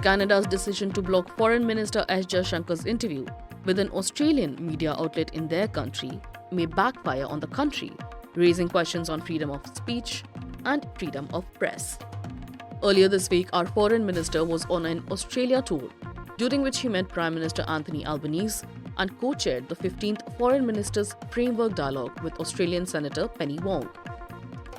Canada's decision to block Foreign Minister S Jaishankar's interview with an Australian media outlet in their country may backfire on the country, raising questions on freedom of speech and freedom of press. Earlier this week, our Foreign Minister was on an Australia tour, during which he met Prime Minister Anthony Albanese and co-chaired the 15th Foreign Ministers Framework Dialogue with Australian Senator Penny Wong.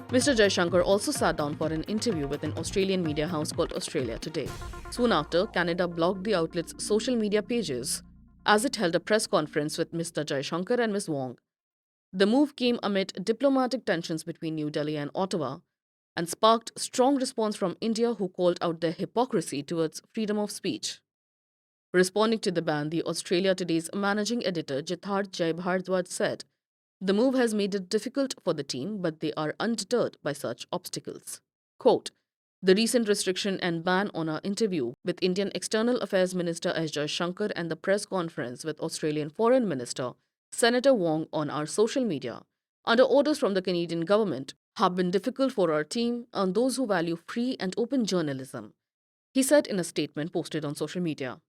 Mr. Jaishankar also sat down for an interview with an Australian media house called Australia Today. Soon after, Canada blocked the outlet's social media pages as it held a press conference with Mr. Jaishankar and Ms. Wong. The move came amid diplomatic tensions between New Delhi and Ottawa and sparked strong response from India, who called out their hypocrisy towards freedom of speech. Responding to the ban, the Australia Today's managing editor Jitarth Jai Bharadwaj said, "The move has made it difficult for the team, but they are undeterred by such obstacles." Quote, "The recent restriction and ban on our interview with Indian External Affairs Minister S Jaishankar and the press conference with Australian Foreign Minister Senator Wong on our social media, under orders from the Canadian government, have been difficult for our team and those who value free and open journalism," he said in a statement posted on social media.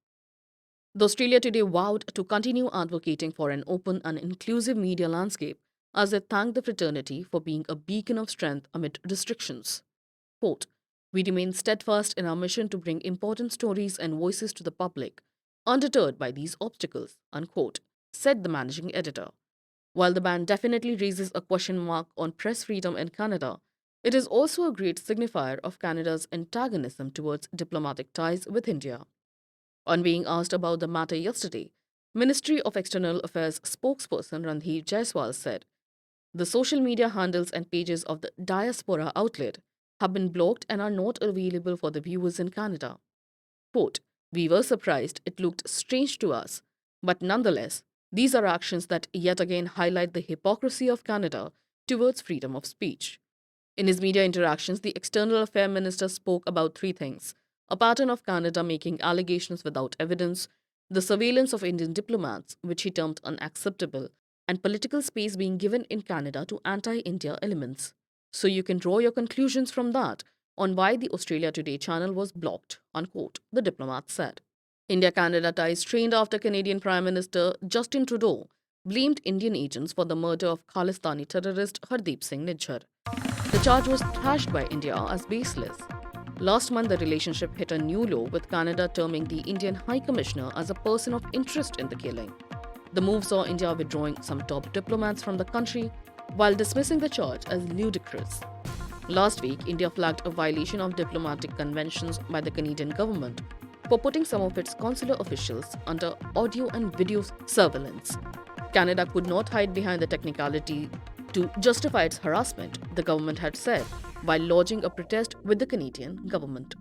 The Australia Today vowed to continue advocating for an open and inclusive media landscape as they thanked the fraternity for being a beacon of strength amid restrictions. Quote, "We remain steadfast in our mission to bring important stories and voices to the public, undeterred by these obstacles," unquote, said the managing editor. While the ban definitely raises a question mark on press freedom in Canada, it is also a great signifier of Canada's antagonism towards diplomatic ties with India. On being asked about the matter yesterday, Ministry of External Affairs spokesperson Randhir Jaiswal said, "The social media handles and pages of the diaspora outlet have been blocked and are not available for the viewers in Canada." Quote, "We were surprised, it looked strange to us, but nonetheless, these are actions that yet again highlight the hypocrisy of Canada towards freedom of speech." In his media interactions, the External Affairs Minister spoke about three things: a pattern of Canada making allegations without evidence, the surveillance of Indian diplomats, which he termed unacceptable, and political space being given in Canada to anti-India elements. "So you can draw your conclusions from that on why the Australia Today channel was blocked," unquote, the diplomat said. India-Canada ties strained after Canadian Prime Minister Justin Trudeau blamed Indian agents for the murder of Khalistani terrorist Hardeep Singh Nijjar. The charge was thrashed by India as baseless. Last month, the relationship hit a new low, with Canada terming the Indian High Commissioner as a person of interest in the killing. The move saw India withdrawing some top diplomats from the country while dismissing the charge as ludicrous. Last week, India flagged a violation of diplomatic conventions by the Canadian government for putting some of its consular officials under audio and video surveillance. Canada could not hide behind the technicality to justify its harassment, the government had said, while lodging a protest with the Canadian government.